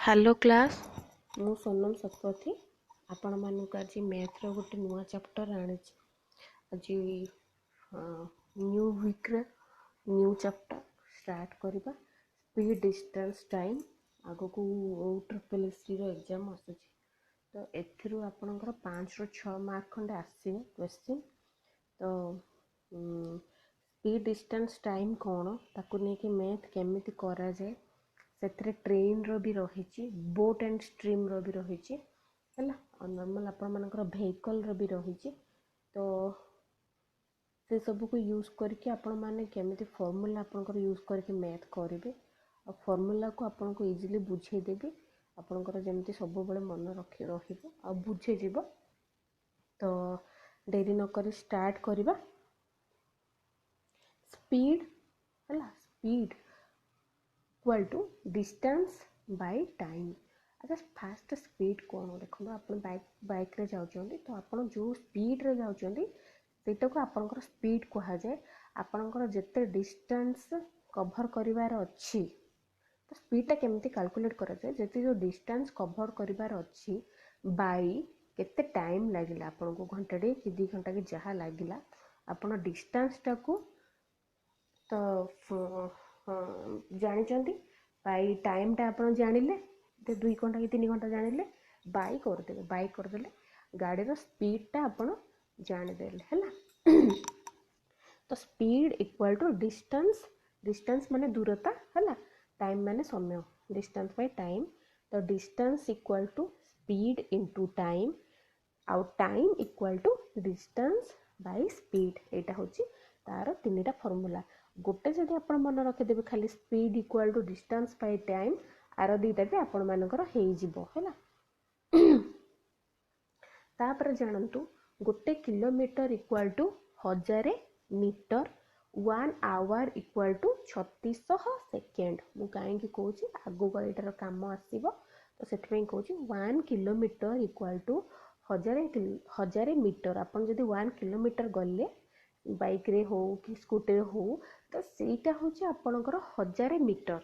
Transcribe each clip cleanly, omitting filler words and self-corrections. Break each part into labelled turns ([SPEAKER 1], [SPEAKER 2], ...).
[SPEAKER 1] Hello class मु सोनम शतपथी आपण मानक आज मैथ्र गोटे नुआ चैप्टर आनी आज new week new chapter start करवा स्पीड डिस्टेंस टाइम आग को ट्रिपल एग्जाम आसूँ तो एथिरू आपणकर 5 ରୁ 6 मार्क खंडे आसो क्वेश्चन तो स्पीड डिस्टेंस टाइम कौन ताकू नहीं मैथ केमिति करा जाए से ट्रेन रो भी रही बोट एंड स्ट्रीम रो भी रही है नॉर्मल आपण भेहिकल रो भी रही तो से सब को यूज करके आपण माने केमिति फॉर्मूला आपनकर यूज करके मैथ करेंगे और फॉर्मूला को आपन को इजीली बुझे देबे आपनकर जेमति सब बेले मन रखी रहिबो आ बुझे जीवो तो देरी न करी स्टार्ट करबा स्पीड है speed equal to distance by time. अच्छा फास्ट स्पीड कौन देखो आप बाइक रे जाउछंती तो आपण जो स्पीड रे जाउछंती सेटा को आपनकर स्पीड कहा जाए आपनकर जते डिस्टेंस कवर करिवार अछि तो स्पीड टा केमती कैलकुलेट करा जाए जते जो डिस्टेंस कवर करिवार अछि बाय केते टाइम लागिला आपन को घंटाडे कि 2 घंटा के जहा लागिला आपण डिस्टेंस टा को तो जानी बाई टाइम टा आप जानिले 2 घंटा कि 3 घंटा जानिले बाई करदे गाड़ी रो स्पीड टा आप जानीदेले है तो speed equal to distance distance माने दूरता है टाइम माने समय डिस्टेंस बाय टाइम तो distance equal to speed into time आउ time equal to distance by speed एटा होची तार तीनटा फार्मूला गोटे जदि आप मन रखिदेवे खाली speed equal to distance by time आर दीटा भी आपण मानकर है तापर जानतु गोटे kilometre equal to 1000 metre 1 hour equal to 3600 second मु कहीं कहूँ आगो एटार काम आसो तो से कहूँ 1 किलोमीटर इक्वल टू 1000 मीटर आपन जदि 1 किलोमीटर गले बाइक रे हो कि स्कूटी रे हो तो सेटा होची आपनकर 1000 मीटर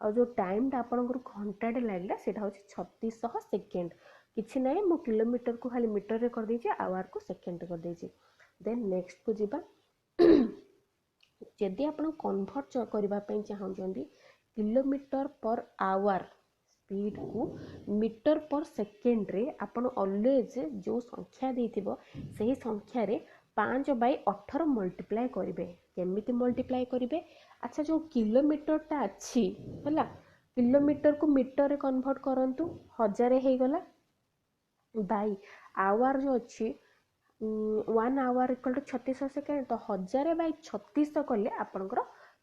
[SPEAKER 1] और जो टाइम टा आपनकर घंटाटे लागला सेटा होची 3600 सेकेंड किछि नै मो किलोमीटर को खाली मीटर रे कर देछि आवर को सेकेंड कर देछि देन नेक्स्ट को जिबा जदि आपण कन्वर्ट करबा पई चाहौ जंदी किलोमीटर पर आवर स्पीड को मीटर पर सेकेंड रे आपण ऑलवेज जो संख्या देथिबो सही संख्या रे 5/18 मल्टीप्लाई करेंगे केमिति मल्टीप्लाई करेंगे अच्छा जो किलोमीटर टा अच्छी है किलोमीटर को मीटर रे कन्वर्ट करंतु 1000 हो गला बाई आवर जो अच्छी 1 आवर इक्वल टू 3600 सेकेंड तो 1000/3600 कले आपनकर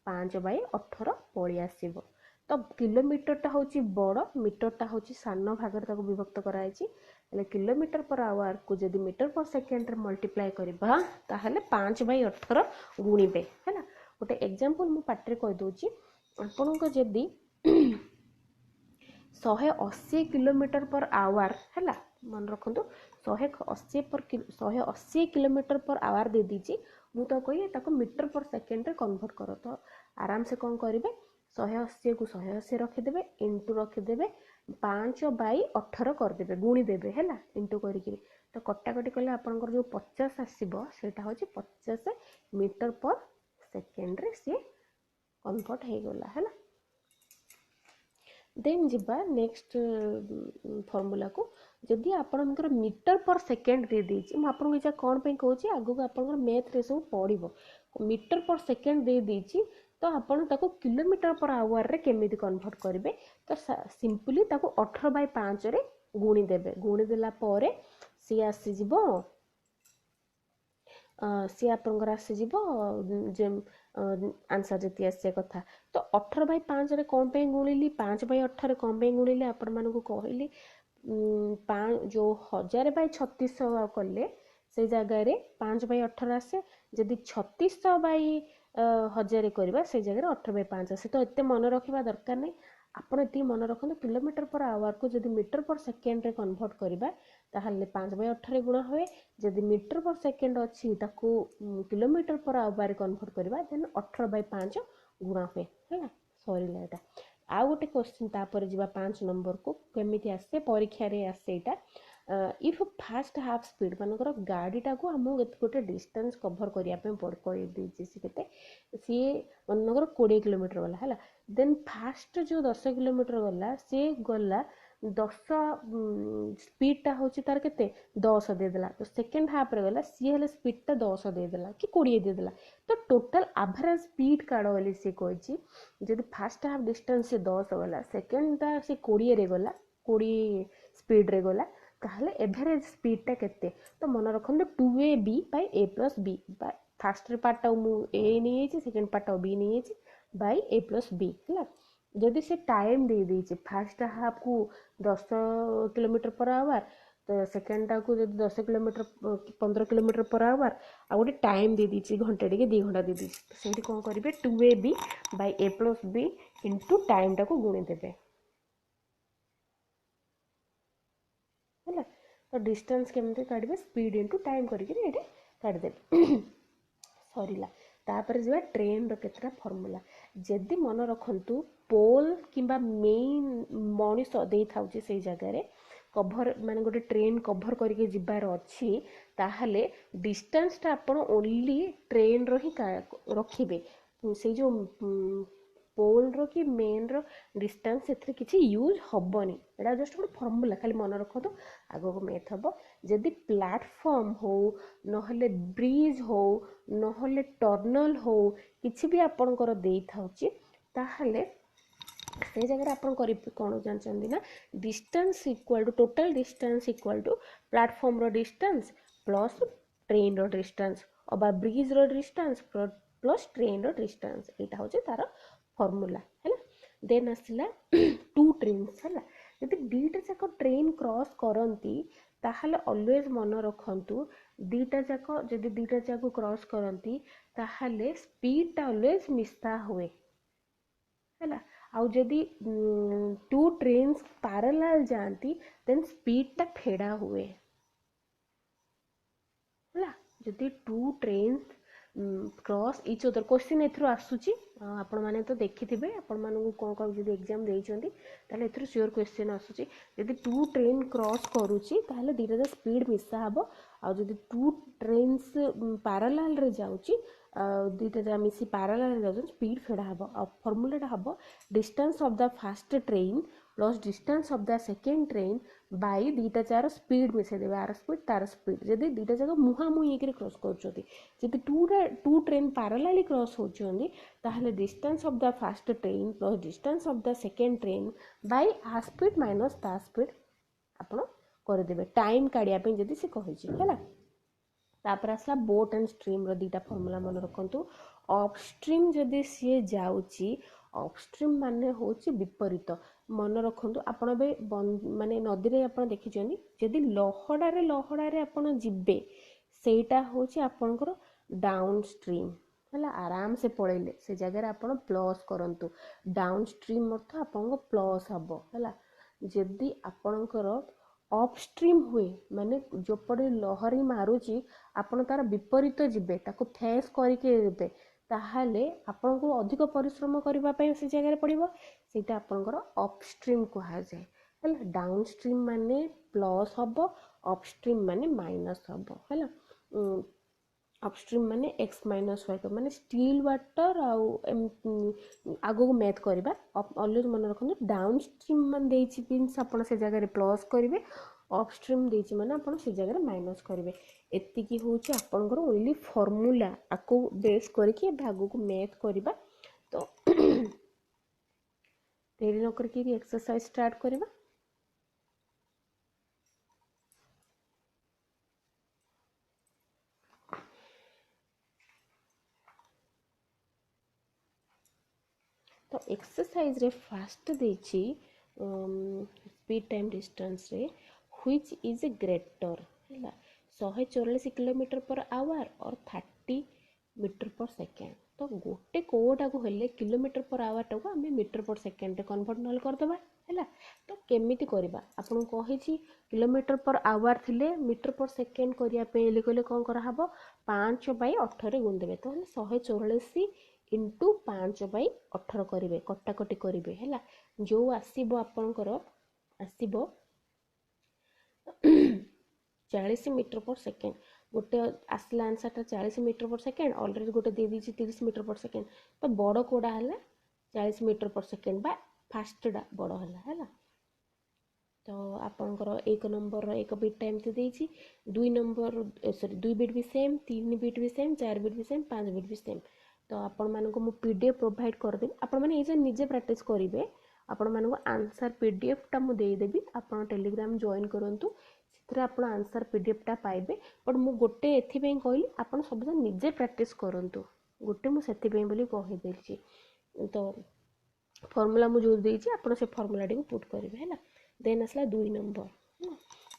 [SPEAKER 1] 5/18 पड़ी आसीबो तो किलोमीटर टा होची बड़ मीटर टा होची सानो भागर ताको विभक्त करायची ले किलोमीटर पर आवर को जदि मीटर पर सेकेंड रे मल्टीप्लाई करबा ताहले 5/18 गुणिबे हैला गोटे एग्जांपल मु पाटरे कहि दोची आपन को जदि 180 किलोमीटर पर आवर हैला मन रखंतु 180 किलोमीटर पर आवर दे दीची मु तो कहि ताको मीटर पर सेकेंड रे कन्वर्ट करो तो आराम से कोन करिवे 180 को 180 रखिदेवे इंटू रखिदेवे 5/18 करदेवे गुणी देवे है इंटू करी तो कटाकटी कले आपनकर जो 50 आसीबो सेटा होची 50 मीटर पर सेकेंड रे से कन्वर्ट हे गला है देन जिबा नेक्स्ट फार्मूला को जदि आपनकर मीटर पर सेकेंड दे देची म आपन को कोन पे कहूची आगु को आपनकर मैथ रे सब पड़िबो मीटर पर सेकेंड दे देची तो आपण ताको किलोमीटर पर आवर रे केमिति कन्वर्ट करेंगे तो सिंपली ताको 18/5 रे गुणी देबे गुणी देला परे सी आसी जिवो सी आपनकर आसी जिवो जे आंसर जति आसे कथा तो 18/5 रे कोन पे गुणिली 5/18 कोन पे गुणिली आपण मानको कहली जो 1000/3600 कले से जगह रे 5/18 आसे जदि 3600/1000 करबा से जगह 18/5 आसे तो एते मन रखिबा दरकार नै आपण एती मन रखन किलोमीटर पर आवर को जदि मीटर पर सेकेंड रे कन्वर्ट करबा ताहले 5/18 गुणा होए जदि मीटर पर सेकेंड अछि ताको किलोमीटर पर आवर कन्वर्ट करबा देन 18/5 गुणा होए हैला सॉरी लाटा आउ गोटे क्वेश्चन तापर जीवा 5 नंबर को केमिति आसे परीक्षा रे आसे एटा इफ फास्ट हाफ स्पीड मानकर गाड़ीटा को आम गोटे डिस्टेंस कभर करने पड़े सी के सी मनकर 20 किलोमीटर गला है देन फास्ट जो 10 किलोमीटर गला सी गला 10 स्पीडटा हूँ तार के 10 देदेला तो सेकेंड हाफ रे गला सी हेल्ले स्पीडटा 10 देदेला कि 20 देदेला तो टोटल एवरेज स्पीड काढ़ बोली सी कही जब फास्ट हाफ डिस्टेंस से 10 गला सेकेंडटा से 20 रे गला 20 स्पीड रे गला ताहले एवरेज स्पीडटा केते तो मन रखते 2ab by a plus b first पार्टा मु a नहीं सेकेंड पार्टा b नहीं बाय a प्लस b है जदि से टाइम दे दीजिए फास्ट हाफ को 10 किलोमीटर पर आवर तो सेकेंडटा को जब 10 किलोमीटर 15 किलोमीटर पर आवर आ गोटे टाइम दे दीजिए घंटे टे 2 घंटा दे दीजिए से कौन करेंगे 2ab by a plus b into टाइमटा को गुणी देवे है तो डिस्टेंस केमती काढ़े स्पीड इंटू टाइम करके काढ़ीदे सरला तापर जा ट्रेन केतटा फॉर्मूला जदि मन रखु पोल किंबा मेन मनीष दे था से जगह कभर माने गोटे ट्रेन कभर करके जिबार अच्छी ताहले डिस्टेंसटा आपण ओनली ट्रेन रो ही रखिबे से जो पोल रो कि मेन रो डिस्टेंस से किसी यूज हेनी एटा जस्ट गोटे फॉर्मूला खाली मन रखो तो आगो को मैथ हम जदि प्लेटफॉर्म हो नहले ब्रिज हो नहले टर्नल हो किसी भी आपणकर दे थाउची ताहले से जगह आप कौन जानते ना distance equal to total distance equal to platform रो डिस्टेंस प्लस ट्रेन रो डिस्टेंस अबा ब्रिज रो डिस्टेंस प्लस ट्रेन रो डिस्टेंस यहाँ हूँ तार फॉर्मूला है देन आसला 2 ट्रेन्स है जब दीटा जाक ट्रेन क्रॉस करती ताहले ऑलवेज मन रखु दीटा जाक जब दीटा जाक क्रॉस करती ताहले स्पीडटा ऑलवेज मिसा हुए है आउ जदि 2 ट्रेन्स पैरेलल जाती देन स्पीडटा फेड़ा हुए है जदि 2 trains cross each other question एथरो आसुची आपण माने तो देखिथिबे आपण मानू कोन कोन जदि एग्जाम देइचंती ताले एथरो श्योर क्वेश्चन आसुची जदि 2 ट्रेन क्रॉस करूची ताले धीरे धीरे स्पीड मिसा हबो आ जदि 2 ट्रेन्स पैरेलल रे जाउची दुईटा जगह मिसी पैरेलल रे जाउची स्पीड फेडा हबो आ फार्मूलाटा हबो distance of the fast train plus distance of the second train by दुईटा जार स्पीड मिसे देबे आर स्पीड तार स्पीड जदि दुईटा जगह मुहामुही एक क्रॉस करछोती जदि 2 ट्रेन पैरेलली क्रॉस होछोंदी ताहले distance of the fast train plus distance of the second train by आ स्पीड माइनस ता स्पीड आपण कर देबे टाइम काढिया पे जदि से कहिछि हैला तापर आसला बोट एंड स्ट्रीम रो दीटा फार्मूला मन रखंतु अपस्ट्रीम जदि सी जाउची अपस्ट्रीम माने होची विपरीत मन रखंतु आपण बे माने नदी रे आपण देखिचनी जदि लहड़ा रे आपण जिबे सेटा होची आपनकर डाउन स्ट्रीम है आराम से पड़ेले से जगह आप प्लस करंतु डाउन स्ट्रीम अर्थ आपन प्लस हम है जदि आपणकर अपस्ट्रीम हुए माने जोपड़े लहरी मारुची आपण तार विपरीत जिबे ताको फेस करके देबे ताहाले आपन को अधिक परिश्रम करबा पय से जगह पड़िबो सेटा आपनकर अपस्ट्रीम कहा जाए है डाउन स्ट्रीम माने प्लस हम अपस्ट्रीम माने माइनस हम है अपस्ट्रीम माने x माइनस y माने स्टिल वाटर आगो को मैथ करबा ऑलवेज मन रखो डाउन स्ट्रीम मान देछि मींस आपण से जगह रे प्लस करिवे अपस्ट्रीम देछि माने आपण से जगह रे माइनस करिवे एति की होछि आपनकर ओनली फार्मूला आको बेस करके आगो को मैथ करबा तो देरी न करके एक्सरसाइज स्टार्ट करबा तो एक्सरसाइज रे फास्ट देछि स्पीड टाइम डिस्टेंस रे व्हिच इज ए ग्रेटर है 144 किलोमीटर पर आवर और 30 मीटर पर सेकेंड तो गोटे कोटा को हेले किलोमीटर पर आवर टाको आम मीटर पर सेकेंड कन्वर्ट नल करदे है तो केमिति करबा आपन कहि किलोमीटर पर आवर थिले मीटर पर सेकेंड करिया पे कहले कौन करा हबो 5/8 रे गुण देबे तो 144 इंटू 5/18 करेंगे कटाकटी करेंगे है जो आसब आपणकर आसब 40 मीटर पर सेकेंड गोटे आसला आंसरटा 40 मीटर पर सेकेंड अलरेडी गोटे दे दी 30 मीटर पर सेकेंड तो बड़ कोड़ा है 40 मीटर पर सेकेंड बा फास्टा बड़ है तो आपणकर 1 नंबर 1 बिट टाइम देती 2 नंबर सॉरी 2 बिट भी सेम 3 बिट भी सेम 4 बिट भी सेम 5 बिट भी सेम तो आपण मानक मु पीडीएफ प्रोवाइड करदेवी आपण मैंने ये निजे प्रैक्टिस करेंगे आपण मानक आंसर पीडीएफटा मुझे देदेवी आपण टेलीग्राम जॉइन करूँ से आप आंसर पीडीएफटा पाइबे बट मु गोटे एथि कहली आप सब निजे प्रैक्टिस करूँ गोटे मुझे कहीदे तो फॉर्मूला मुझे देती आप फॉर्मूला टी पुट करेंगे है देन आसला 2 number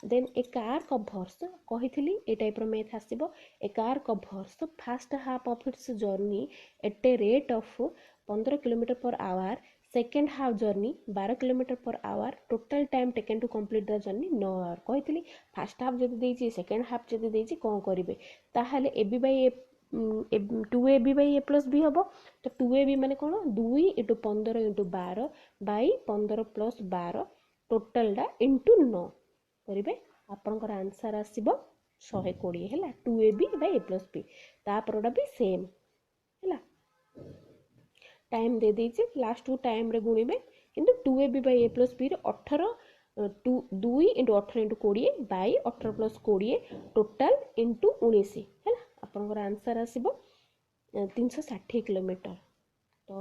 [SPEAKER 1] then a car covers कही ए टाइप मैथ आसो a car covers first half of its journey at a rate of 15 kilometre per hour second half journey 12 kilometre per hour total time taken to complete the journey 9 hour कही first half जब देती second half जब देती कौन करेंगे ताहले a b by a 2ab by a plus b हम तो 2ab माने कौन 2 × 15 × 12 बाई 15 + 12 टोटालटा इंटू 9 करेंगे आपंकर आंसर आसब 120 है 2ab by a plus b तापरटा भी सेम है टाइम दे दीजिए लास्ट को टाइम रे गुणिबे किंतु 2ab by a plus b 18 2 × 18 × 20 by 18 + 20 total into 19 है आपंकर आंसर आसब 360 किलोमीटर तो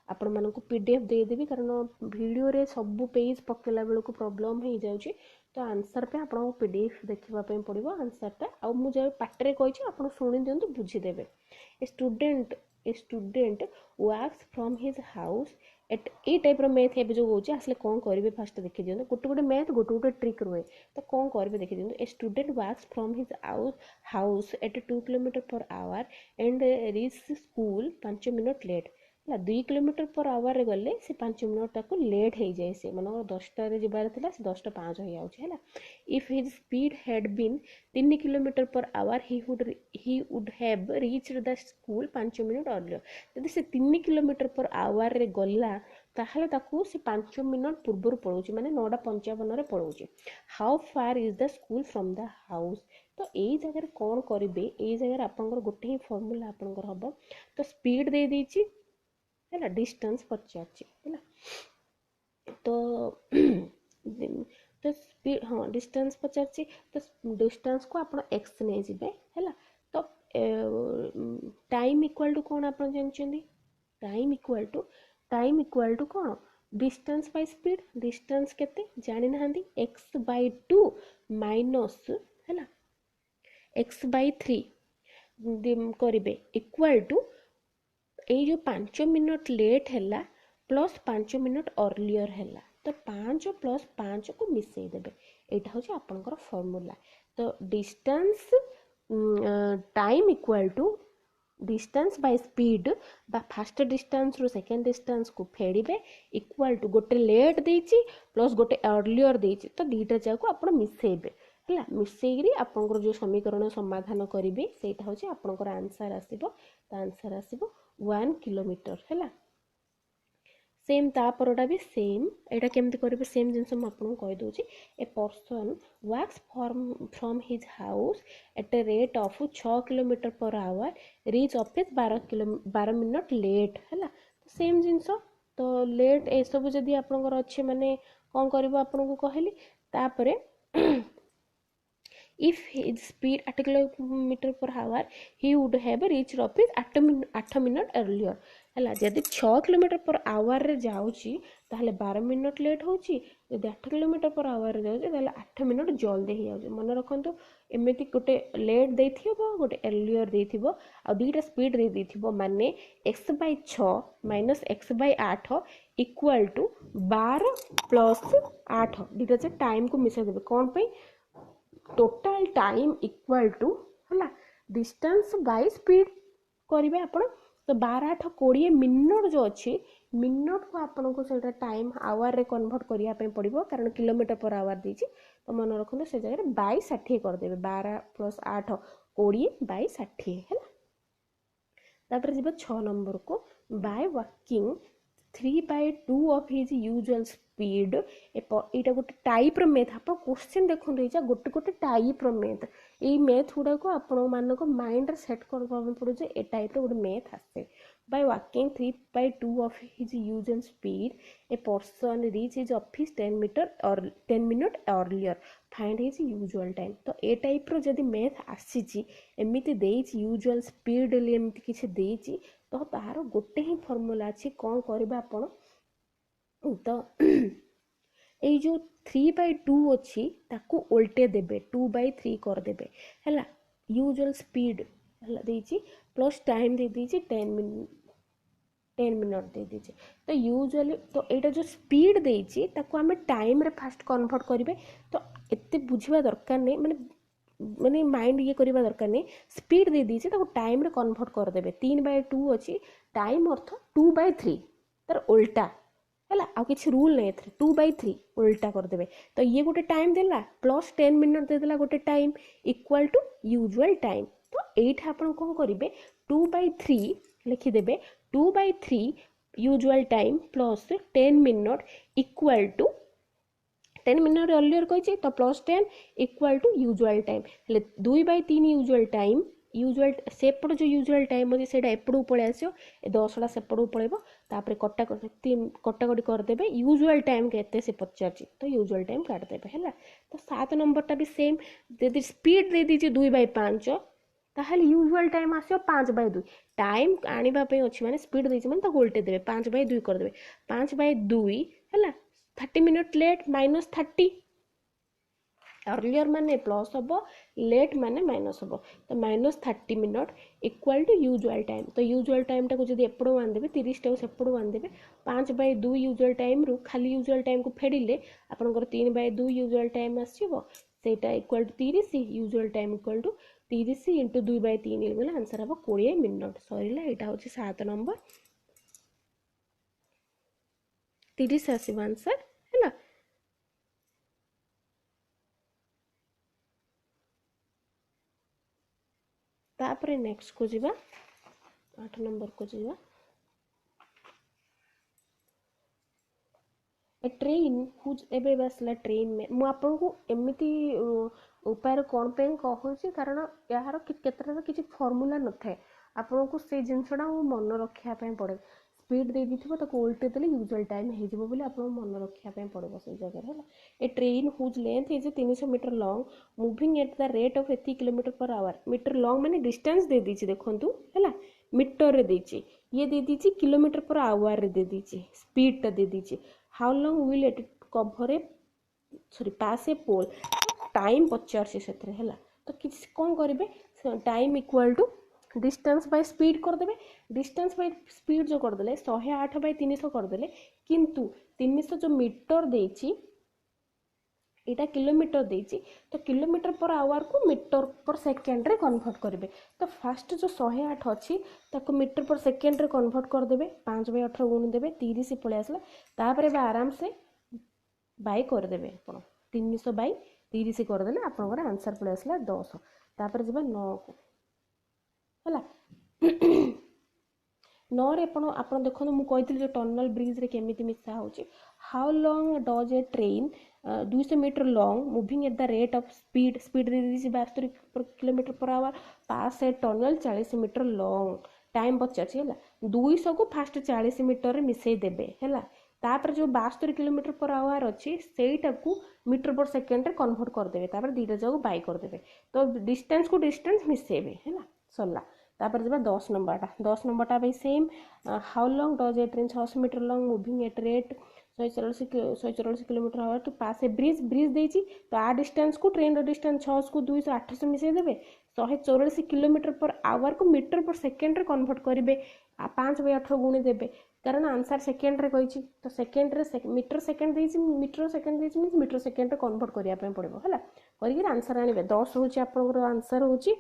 [SPEAKER 1] आपण मानक पीडीएफ देदेवी कारण वीडियो रे सब पेज पकेला बेलू प्रॉब्लम हो जाउची तो आंसर पे आपको पीडीएफ देखापी पड़ो आंसरटा आ मुझे पाटे कही आप शुणी दिंतु बुझीदेवे a student works from his house at ए टाइप मैथ ए जो होचे आसले कौन करेंगे फास्ट देखी दिखाते गोटे गोटे मैथ गोटे गोटे ट्रिक रुए तो कौन करेंगे देखी दिखाते a student works from his house at 2 kilometre per hour and reach school 5 minute late 2 kilometre per hour रे गले से 5 मिनट तक लेट हो जाए से मन 10टार जबार था 10:05 हो जाए if his speed had been 3 kilometre per hour he would have reached the school 5 minute earlier जदि से 3 किलोमीटर पर आवर रे गला ताहले ताकू से 5 मिनट पूर्व पड़ोची माने 9:55 रे पड़ोची how far is the school from the house तो यही जगह कौन करेंगे यही जगह आपंकर गोटे ही फॉर्मूला आपंकर हम तो स्पीड दे दीची है डिस्टेंस पचार है तो तो स्पीड हाँ डिस्टेंस पचार तो डिस्टेंस को आप एक्स नहीं जी है तो टाइम इक्वल टू कौन आप जानते टाइम इक्वल टू कौन डिस्टेंस बाय स्पीड डिस्टेंस केते जानी ना x/2 माइनस है x/3 करेंगे इक्वल टू ये जो 5 मिनट लेट है प्लस 5 मिनट अर्लियर है तो 5 + 5 को मिसई देबे एटा होची आपनकर फॉर्मूला तो distance time equal to distance by speed बा फास्ट डिस्टेंस रो सेकेंड डिस्टेंस को फेड़िबे इक्वल टू गोटे लेट देची प्लस गोटे अर्लियर देची तो दीटा जाको आपण मिसेइबे है मिसेइरी आपनकर जो समीकरण समाधान करेंगे सेटा होची आपनकर आंसर आसीबो तो आंसर आसीबो 1 किलोमीटर है सेम तापरटा भी सेम एटा केमती करेंगे सेम जिनस मुझे कहीदे a person works from his house at a rate of 6 kilometre per hour reach office 12 minute late है सेम जिनस तो लेट ए सब जदि आपनकर अच्छे माने कौन करिवो आपनको कहली तापरे if his speed 8 kilometre per our he would have reached office 8 minute earlier है जदि 6 किलोमीटर पर आवर रे जाउची ताहले 12 मिनट लेट होची जदि 8 किलोमीटर पर आवर रे जाउची ताहले 8 मिनट जल्दी हो जाउची मन रखंतु एमिति गोटे लेट देथिबो गोटे earlier देथिबो आ दुईटा स्पीड दे देथिबो माने x/6 minus x/8 equal to 12 + 8 दुईटा से टाइम को मिसा देबे कोन पे टोटाल टाइम इक्वल टू है डिस्टेंस बाय स्पीड करेंगे आप तो 12-8-20 मिनट जो अच्छी मिनट को आपन को से टाइम आवर रे कन्वर्ट करने पड़ो कारण किलोमीटर पर आवर दीजिए तो मन रखते से जगह 22-60 करदे 12 + 8 20 / 60 है तापर जी 6 नंबर को by walking 3/2 of his usual speed एटा गोटे टाइप मेथ आप क्वेश्चन देखो गोटे गोटे टाइप मेथ ये मेथ गुड़ा को आपण मानक माइंड सेट करने पड़े ए टाइप गोटे मेथ आसे by walking 3/2 of his usual speed a person reach his office 10 minute earlier find his usual time तो ए टाइप रो जदि मेथ आसी एमती देइछि यूजुअल स्पीड एमती किछि देइछि तो तार गोटे ही फर्मूला अच्छी कौन करबा आपण तो ये जो 3/2 अच्छी ताकू उल्टे देबे 2/3 कर देबे हैला यूजुअल स्पीड हैला देइछि प्लस टाइम दे दीजिए 10 मिनट दे दीजिए तो यूजुअली तो यहाँ जो स्पीड देइछि ताकू आमे टाइम रे फास्ट कन्वर्ट करेंगे तो एते बुझिबा दरकार नहीं माने माने माइंड ये करबा दरकार नहीं स्पीड दे दीजिए ताकू टाइम रे कन्वर्ट कर देबे 3/2 अच्छी टाइम अर्थ 2/3 तार उल्टा है आ किसी रूल नहीं थे 2/3 उल्टा करदे तो ये गोटे टाइम देला प्लस 10 मिनट देदेला गोटे time equal to usual time तो ये आप कौन करेंगे 2/3 लिखिदेवे 2/3 usual time plus 10 minute equal to 10 minute earlier कही तो plus 10 equal to usual time 2/3 usual time usual सेपट जो यूजुअल टाइम अच्छे से एपटू पलि आसो 10टा सेपटू पड़ेब तापर कटाकटी करदे यूजुअल टाइम के से पचार तो यूजुअल टाइम काटिदेवे है तो 7 नंबरटा भी सेम यदि स्पीड दे दीजिए 2/5 ताहले यूजुअल टाइम आसो 5/2 टाइम आने अच्छी मैंने स्पीड देती मैंने उल्टे देवे 5/2 करदे 5/2 है 30 मिनट लेट -30 अर्लियर माने प्लस हम लेट माने माइनस हम तो -30 minute equal to usual time तो यूजुअल टाइम टाक जब एपटू आनदेवे 30 टाक सेपटू आनदेवे 5/2 यूजुअल टाइम रु खाली यूजुअल टाइम को फेडिले आपनकर 3/2 यूजुअल टाइम आसीबो सेटा equal to 30 usual time equal to 30 into 2/3 गले आंसर हम 20 मिनट सरीला एटा होची 7 नंबर 30 आसीबो आंसर हैला तापर नेक्स्ट को जीवा 8 नंबर को जीवा ए ट्रेन हुज एबे बसला ट्रेन में मु आपन को एमिति उपाय कौन पे कहूँ कारण यार केतरा किसी फॉर्मूला न थाए आपन को से जिनसटा मन रखा पड़े स्पीड दे दीथिबो ताको उल्टे देले यूजुअल टाइम हे जिवो बोली आपन मन रखा पड़ो से जगह है a train whose length is 300 metre long moving at the rate of 80 kilometre per hour metre long माने डिस्टेंस दे दीची देखंतु हैला मीटर रे देची ये दे दीची किलोमीटर पर आवर रे दे दीची स्पीड ता दे दीची how long will it cover a sorry pass a pole time पचार से है तो किसी कौन करेंगे time equal to distance by speed करदे डिस्टेंस बाय स्पीड जो करदे 108/300 करदे किंतु 300 जो मीटर देची एटा किलोमीटर देची तो किलोमीटर पर आवर को मीटर पर सेकेंड रे कन्वर्ट करेंगे तो फास्ट जो 108 अच्छी ताको मीटर पर सेकेंड रे कन्वर्ट करदे 5/18 गुण देवे 30 पलि आसला तापर आराम से बाय करदे आप 300/30 करदे आपंकर आंसर पलि आसला 10 तापर जब 9 को है 9 रे आपण देखो मुझे जो टनल ब्रिज रे केमिति मिसा होची how long does a train 200 metre long moving at the rate of speed दे दी 72 kilometre per hour pass a tunnel 40 metre long time पचार है 200 को फास्ट 40 मीटर रे मिसई देबे है तापर जो 72 किलोमीटर पर आवर अच्छी सेटा को मीटर पर सेकेंड रे कन्वर्ट करदे तापर दीटा जगह बाय करदे तो डिस्टेंस को डिस्टेंस मिसेबे है सरला तापर जब 10 नंबरटा भी same how long does a train 600 metre long moving at rate 184 kilometre hour to pass a bridge देती तो आ डिस्टेंस को ट्रेन रो डिस्टेंस 600 को 200 800 मिसई देबे 184 किलोमीटर पर आवर को मीटर पर सेकेंड रे कन्वर्ट करेंगे 5/18 गुणी देबे कारण आंसर सेकेंड रे कही तो सेकेंड रे metre second metre second mean metre second रे कन्वर्ट करिया पे पड़िबो हैला करिक आंसर आनिबे 10 होची आपनकर आंसर होची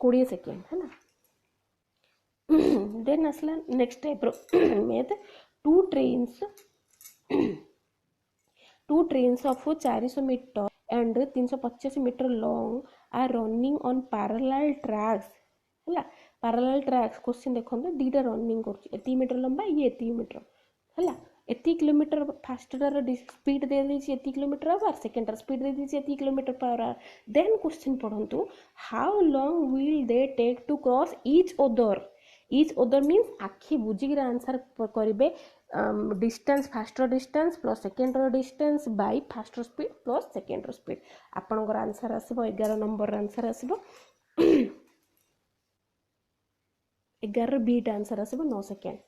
[SPEAKER 1] 20 सेकेंड हैला देन असला next type math two trains of 400 metre and 385 metre long are running on parallel tracks है पैरेलल ट्रैक्स क्वेश्चन देखो दीटा रनिंग कर मीटर लंबा ये एति मीटर है एति किलोमीटर फास्टर स्पीड दे देछि एति किलोमीटर आवर सेकेंडर स्पीड दे देछि एति kilometre per hour then question पढ़ंतु how long will they take to cross each other means आखि बुझिक आंसर करेंगे डिस्टेंस फास्टर डिस्टेंस प्लस सेकेंडर डिस्टेंस बाय फास्टर स्पीड प्लस सेकेंडर स्पीड आपनकर आंसर आसीबो 11 नंबर आंसर आसीबो 11 बीट आंसर आसीबो 9 second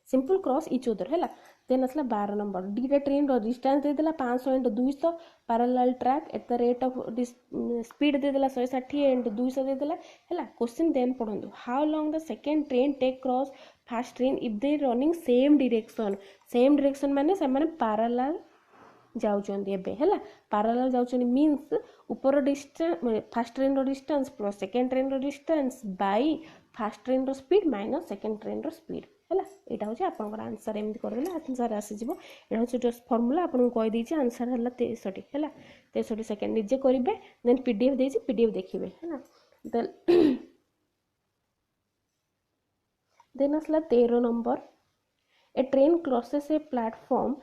[SPEAKER 1] simple cross each other है देन आसला 12 नंबर दीटा ट्रेन डिस्टेंस देदेला 500 × 200 parallel track at the rate of speed देदेला 160 × 200 देदेला है क्वेश्चन देन पढ़ंतु how long the second train take cross first train if they running same direction माने से माने पैरेलल जाउचंदी एबे हैला पैरेलल जाउचंदी मींस ऊपर डिस्टेंस फास्ट ट्रेन रो डिस्टेंस प्लस सेकेंड ट्रेन रो डिस्टेंस बाय फास्ट ट्रेन रो स्पीड माइनस सेकेंड ट्रेन रो स्पीड हैला एटा होचे आपनकर आंसर एमति करले आंसर आसी जिवो एटा होचे जस्ट फार्मूला आपन कहि दैछि आंसर हला 63 हैला 63 सेकेंड निजे करिवे देन पीडीएफ देछि पीडीएफ देखिबे हैला देन असला 13 number A train crosses a platform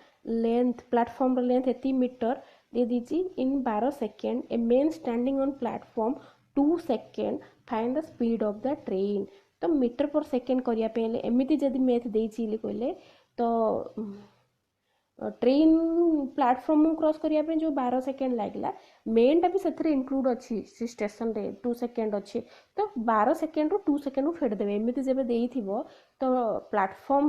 [SPEAKER 1] length एति मीटर दे दीजिए इन 12 second a man standing on platform 2 second find the speed of the train तो मीटर पर सेकेंड करिया पे एमती जदि मैथ देछि कहले तो ट्रेन प्लेटफॉर्म क्रॉस करिया पे जो 12 सेकेंड लागला मेनटा भी से इंक्लूड अच्छी स्टेशन रे 2 सेकेंड अच्छी तो 12 सेकेंड रू 2 सेकेंड रू फेड देबे एमती जेबे देइथिबो तो प्लेटफॉर्म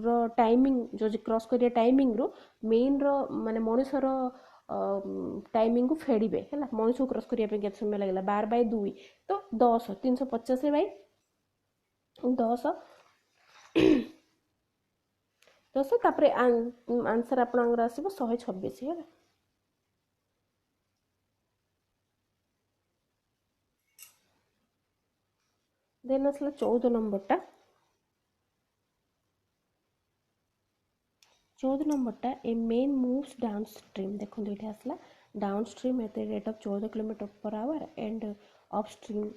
[SPEAKER 1] रो टाइमिंग जो क्रॉस करिया टाइमिंग रू मेन रो माने मनुष्य रो टाइमिंग को फेडिबे हैला मनुष्य को क्रॉस करिया पे केते समय लागला 12/2 तो 10 350 बाय 10 10 तापरे आंसर आपनकर आसीबो 126 है देन असला 14 नंबरटा 14 नंबरटा ए मेन मूव्स डाउनस्ट्रीम देखो एटा असला downstream eight the rate of 14 kilometre per hour and upstream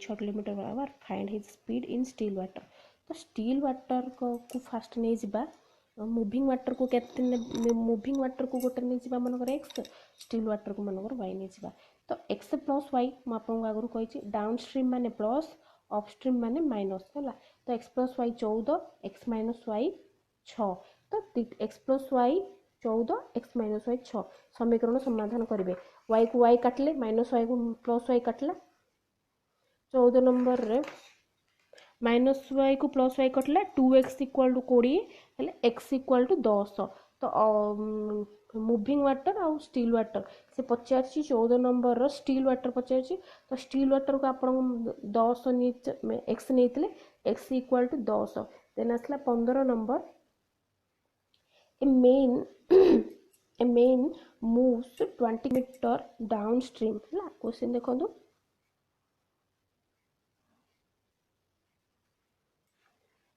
[SPEAKER 1] 6 kilometre per our find his speed in still water तो स्टिल वाटर को फास्ट नहीं जिबा मूविंग वाटर को केते मूविंग वाटर को गोटे नहीं जिबा मनकर x स्टिल वाटर को मनकर y नहीं जिबा तो x प्लस y म आपन आगु कहि डाउनस्ट्रीम माने प्लस अपस्ट्रीम माने माइनस है तो x plus y 14 x minus y 6 तो x plus y 14 x minus y 6 समीकरण समाधान करेंगे y को y काटले माइनस y को प्लस y काटला 14 नंबर रे माइनस y को प्लस y कटला 2x इक्वल टू 20 हेले x इक्वल टू 10 तो मूविंग वाटर आउ स्टील वाटर से पचारछि 14 नंबर रो स्टील वाटर पचारछि तो स्टील वाटर को आपण 10 x नेतले x इक्वल टू 10 देन असला 15 number a man moves 20 metre downstream हला क्वेश्चन देखंतु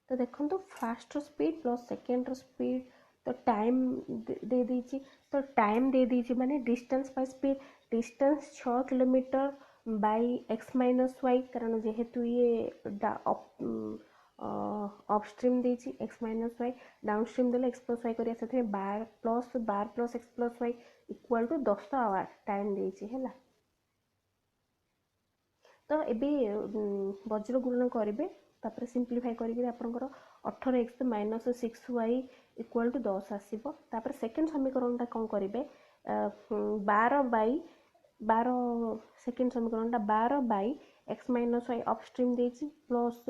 [SPEAKER 1] तो देखो first speed plus second speed तो टाइम दे दीची तो टाइम दे दीची माने distance by speed distance 6 kilometre by x minus y कारण जेहेतु ये अपस्ट्रीम देची x माइनस वाई डाउनस्ट्रीम देले x प्लस वाई करिया सेथे 12 plus x plus y equal to 10 our time देची हैला तो एबे वज्र गुणन करिवे तापर सिंप्लीफाई करिके आपनकर 18x minus 6y equal to 10 आसीबो तापर सेकंड समीकरणटा कोन करिवे 12 सेकंड समीकरणटा 12 by x minus y upstream देछि plus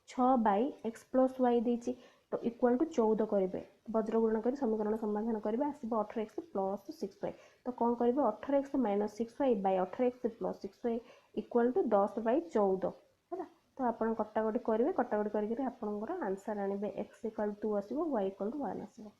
[SPEAKER 1] 6 by x plus y देछि तो इक्वल टू 14 करिवे वज्र गुणन करी समीकरण समाधान करिवे आसीबो 18x प्लस 6y तो कोन करिवे 18x minus 6y by 18x plus 6y equal to 10 by 14 हैला तो आपण कटाकटी करेंगे कटाकटी करके आपंकर आंसर आने x इक्वल टू आसो y इक्वल टू 1 आसो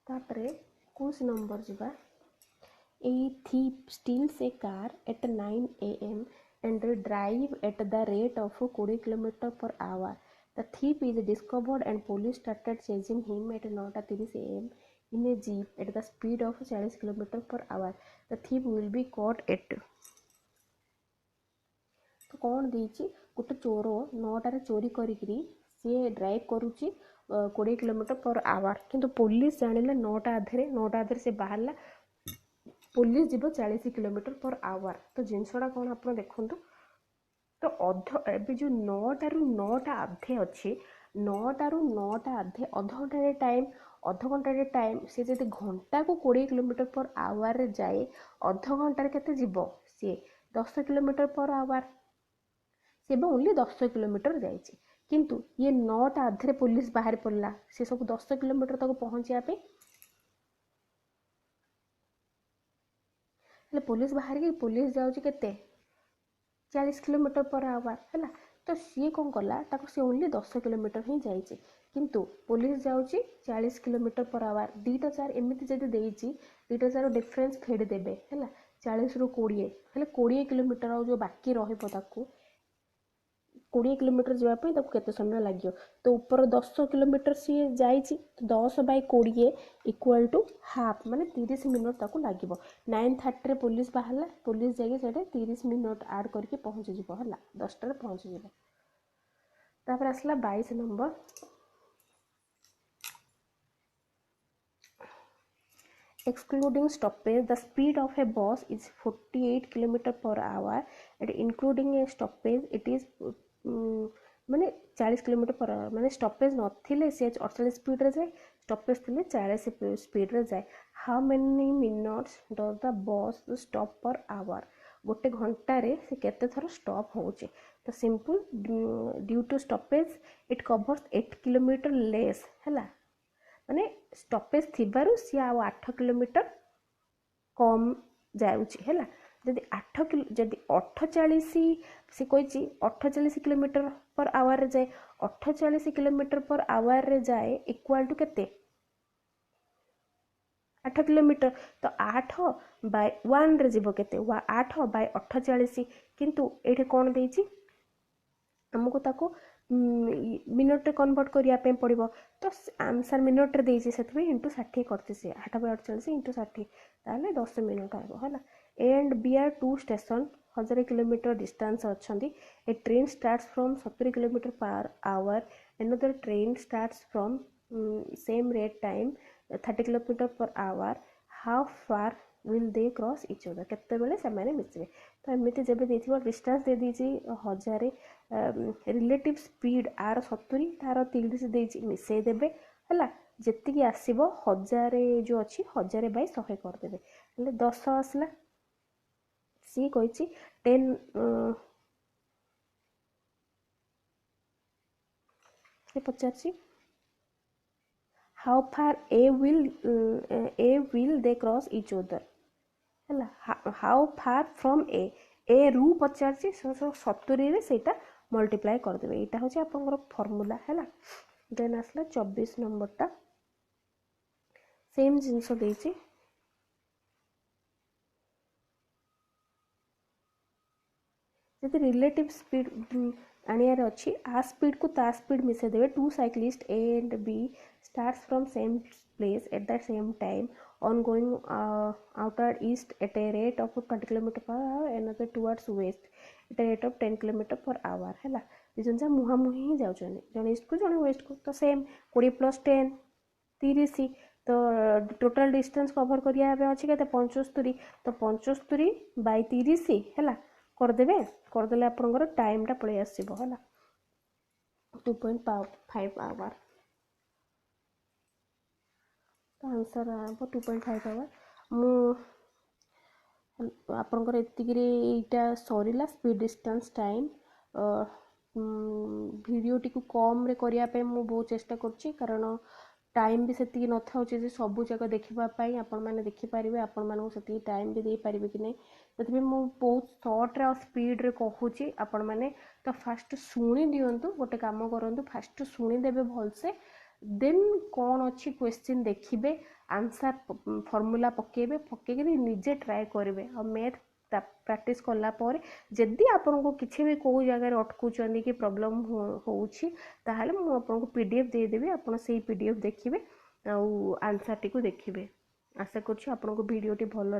[SPEAKER 1] तापरे 21 नंबर जीवा A thief steals a car at 9 a.m. and drive at the rate of 20 km per hour. The thief is discovered and police started chasing him at 9:30 a.m. in a jeep at the speed of 40 km per hour. The thief will be caught at तो कौन देछि गोटे चोर 9टारे चोरी करिकरी सी drive करुच्ची 20 किलोमीटर पर आवर किंतु पुलिस जानिला 9टा अधे से बाहरला पुलिस जीव 40 किलोमीटर पर आवर तो जिनसटा कौन आप देखु तो अध जो 9टारू 9टा अधे अच्छी 9टारू 9टा अधे अध घंटे टाइम सी जब घंटा को 20 किलोमीटर पर आवर जाए अध घंटे केते जीव सी 10 किलोमीटर पर आवर सी ओनली 10 किलोमीटर जाइए किंतु ये 9टा अधे पुलिस बाहर पड़ा सी सब 10 किलोमीटर तक पहुँचापी पुलिस बाहर की पुलिस जाऊँगी केते 40 किलोमीटर पर आवर है तो सी कौन कला सी ओनली 10 किलोमीटर ही जाइए किंतु पुलिस जाऊँगी 40 किलोमीटर पर आवर दीटा चार एमती जब दीटा चार डिफरेन्स फेड़देवे है 40 ରୁ 20 हेल्ले 20 किलोमीटर जो बाकी रही 20 किलोमीटर जावाई केते समय लगे तो ऊपर 10 किलोमीटर सी जाइए तो 10/20 इक्वल टू हाफ माने 30 मिनट ताको लगे 9:30 पुलिस बाहरला पुलिस जाइए 30 मिनट आड करके पहुँची है 10टार पहुँची तापर आसला 22 number excluding stoppage the speed of a bus is 48 km per hour and including a stoppage it is माने 40 km पर आवर माने स्टॉपेज नथिले से 48 स्पीड रे जाए स्टॉपेज थिले 40 स्पीड रे जाए how many minutes does the bus stop per hour गोटे घंटा रे से केते थर स्टॉप होचे तो simple due to stoppage it covers 8 kilometre less हैला माने स्टॉपेज थिबारु सी आ 8 किलोमीटर कम जाउची हैला जदि 8 किलो जदि 48 सी कही 48 किलोमीटर पर आवर जाए 48 किलोमीटर पर आवर जाए इक्वल टू केते 8 किलोमीटर तो 8/1 रे जीव केते 8/48 किंतु एठे कौन देछि हमको ताको मिनट रे कन्वर्ट करिया पड़ो तो आंसर मिनट रे देछि सेतबे इंटू 60 करते से 8/48 इंटू 60 ताले 10 मिनट आबो हला a and b are two station 1000 kilometre distance अच्छी a train starts from 70 kilometre per hour another train starts from same rate time 30 kilometre per hour how far will they cross each other केते बेले से माने मिसबे तो एमती जब देथिबो डिस्टेंस दे दीची 1000 रिलेटिव स्पीड आर 70 तार 30 देची मिसई देबे हला जेतिकी आसीबो 1000 जो अच्छी 1000/100 कर देबे हले 10 आसला सी कहिची 10 से पचासी how far A will they cross each other है हाउ फार फ्रॉम ए रु पचासी 70 रे सेटा मल्टीप्लाई करदेवे यहाँ हूँ आप फर्मूला है देन आसला 24 नंबरटा सेम जिनस देछि जदि रिलेटिव स्पीड आनियार अच्छी आ स्पीड को ता स्पीड मिसे देवे two cyclist A and B starts from same place at the same time on going outward east at a rate of 20 km per hour another towards west at a rate of 10 km per hour है दिजन मुहा मुही ही जाऊँ जन east को जन waste को तो same 20 + 10 30 तो टोटल डिस्टेंस कवर करिया अच्छी के 75 तो 75/30 है करदेले आपंकर टाइमटा पलि आसो है 2.5 आवर तो आंसर हम 2.5 आवर आपंकर एतिटा सरला स्पीड डिस्टेंस टाइम भिडियोटी को कम रे करने मु बहुत चेष्टा करुँची कारण टाइम भी सेतिकी न था सबू जगह देखापी आपण मैंने देखिपारे आपण मानक से टाइम भी दे पारे कि नहीं से बहुत सर्ट्रे और स्पीड रे कहूँ आपण मैंने तो फास्ट शुणी दिंतु गोटे कम करूँ फास्ट शुणीदेवे भलसे देन कौन अच्छी क्वेश्चन देखिए आंसर फर्मूला पकेइकी निजे ट्राए करेंगे और मैथ प्रैक्टिस कला जदि आपको किसी भी कौ जगह अटकुचंदी कि प्रॉब्लम होउछि ताहले मु आपको पीडीएफ देदेवी आप पीडीएफ देखिए आंसर टी को देखिए। आशा करूँ आपको वीडियोटी भल